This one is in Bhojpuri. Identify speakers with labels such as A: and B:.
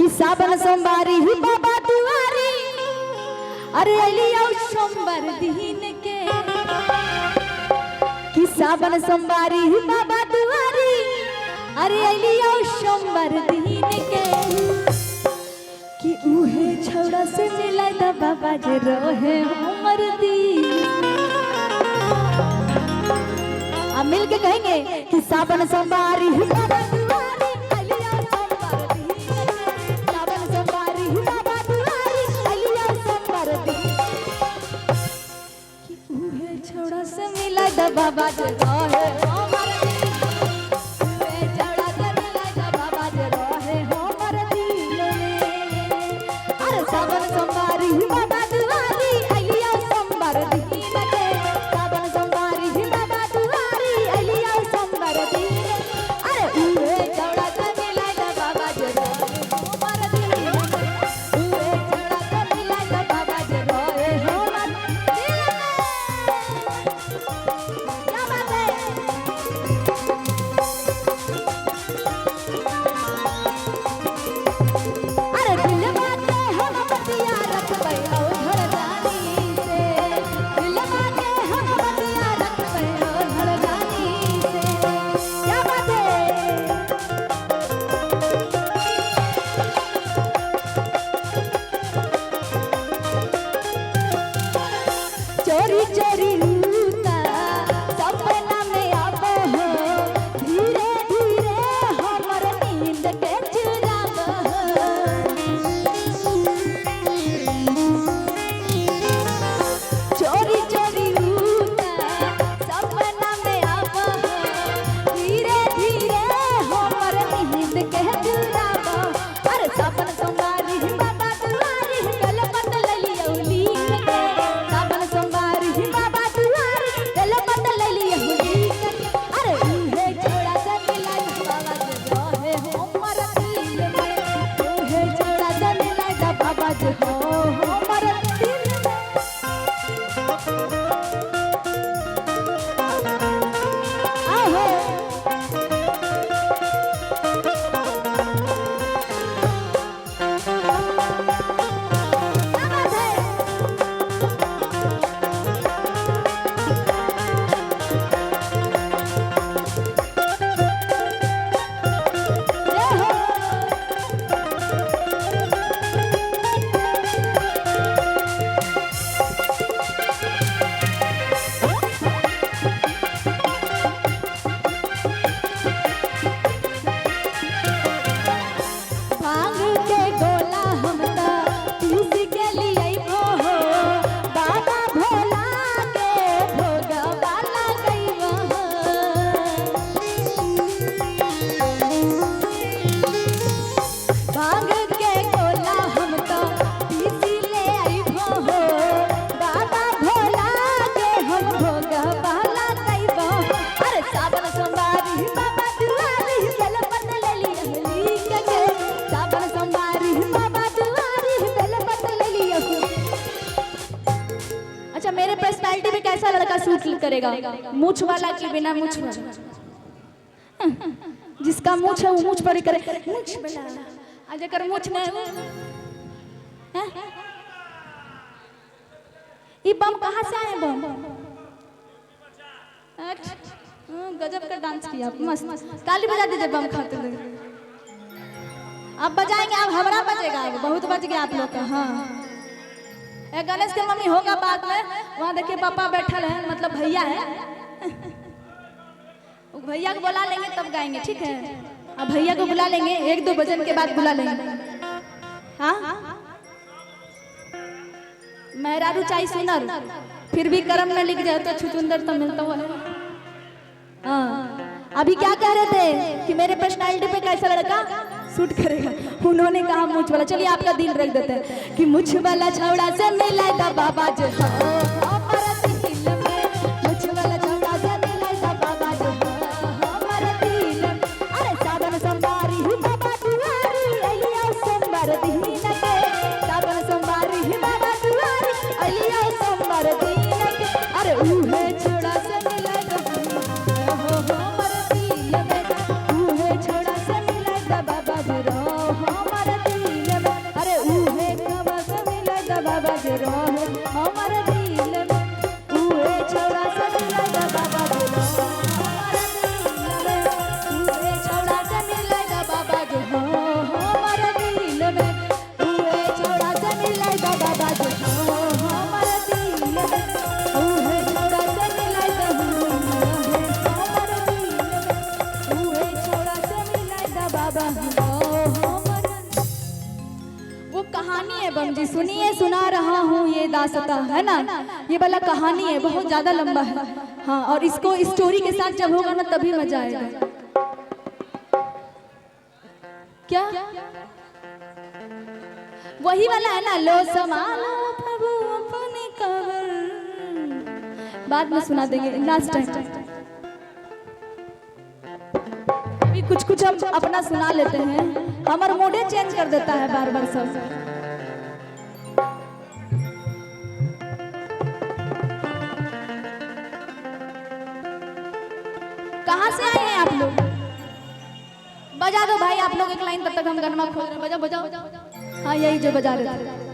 A: कि सावन सोमवारी ही बाबा दुआरी अरे अलिया सोमवार दिन के कि सावन सोमवारी ही बाबा दुआरी अरे अलिया सोमवार दिन के कि उहे छौड़ा से मिला दा बाबा जे रहे हमर दी। अब मिल के कहेंगे कि सावन सोमवारी ही बाबा दुआरी अलिया सोमवार दिन के सावन सोमवारी ही बाबा दुआरी अलिया सोमवार दिन कि उहे छौड़ा से मिला दा बाबा जे रहे हमर दी। उहे छौड़ा से मिला दा बाबा जे रहे हमर दिल में अरे सावन सोमवारी ही बाबा दुआरी अलिया सोमवार दिन के सावन सोमवारी ही बाबा दुआरी अलिया सोमवार दिन अरे उहे छौड़ा से मिला दा बाबा जे रहे हमर दिल में उहे छौड़ा से मिला दा बाबा जे रहे हमर दिल में। क्या बात है अरे दिल बाटे हम बतिया रखबै ओ धड़गानी से दिल बाटे हम बतिया रखबै ओ धड़गानी से। क्या बात है चोरी चोरी रूता सपना में आबो हो धीरे धीरे हमर नींद के चुराबो चोरी चोरी रूता सपना में आबो हो धीरे धीरे हमर नींद के चुराबो अरे सावन सोमवारी ही बाबा दुआरी कल बदल लियो लीक के सावन सोमवारी ही बाबा दुआरी कल बदल लियो लीक के अरे उहे छोड़ा से मिला बाबा जे रहे हमर दिल में उहे छोड़ा से मिला बाबा जे हो हमर दिल में। आहो क्या बात है जय हो भांग के गोला हम ता पीस के लियाइबो हो बाबा भोला के भोगवा लगइबो हो भांग के गोला हम ता पीस ले आइबो हो बाबा भोला के हम भोगवा लगइबो अरे सावन सोमवारी ही बाबा दुआरी बेल बदल लियो लीक के सावन सोमवारी ही बाबा दुआरी बेल बदल लियो। अच्छा मेरे पर्सनालिटी पे कैसा लड़का सूट करेगा मूछ वाला कि बिना मूछ वाला जिसका मूछ है वो मूछ पर ही करे मूछ वाला आ जेकर मूछ नहीं है ये बम कहाँ से आए बम गजब का डांस किया मस्त ताली बजा दीजिए बम खाते हुए। अब बजाएंगे अब हमारा बजेगा अब बहुत बज गया आप लोग का। हाँ गणेश के मम्मी होगा बाद में वहाँ देखिए पापा बैठल है मतलब भैया है भैया को बुला लेंगे तब गाएंगे ठीक है। अब भैया को बुला लेंगे 1-2 भजन के बाद बुला लेंगे। हाँ मेहरारू चाई सुनर फिर भी कर्म में लिख जाए तो छुचुंदर तो मिलता हुआ है। हाँ अभी क्या कह रहे थे कि मेरे पर्सनालिटी पे कैसा लड़का सूट करेगा उन्होंने कहा मूछ वाला। चलिए आपका दिल रख देते हैं कि मूछ वाला छौड़ा से मिला दा बाबा जे हो हमर दिल में मूछ वाला छौड़ा से मिला दा बाबा जे हो हमर दिल में अरे सावन सोमवारी ही बाबा दुआरी अलिया सोमवार दिन के सावन सोमवारी ही बाबा दुआरी अलिया सोमवार दिन के अरे उहे छौड़ा से मिला दा हो हमर दिल में उहे छौड़ा से मिला दा बाबा जे हो हमर दिल बम जी सुनिए, सुना रहा हूँ ये दास्तां, है ना, ये वाला कहानी है, बहुत ज्यादा लंबा है। हाँ, और इसको स्टोरी के साथ जब होगा ना तभी मजा आएगा। क्या वही वाला है ना, लो संभालो प्रभु अपने कवर, बाद में सुना देंगे लास्ट टाइम। अभी कुछ कुछ हम अपना सुना लेते हैं, हमारा मोडे चेंज कर देता है बार बार सब। कहाँ से आए हैं आप लोग? बजा दो भाई आप लोग एक लाइन, तब तक हम गनमा खोल रहे हैं। बजाओ बजाओ, हाँ यही जो बजा रहे थे।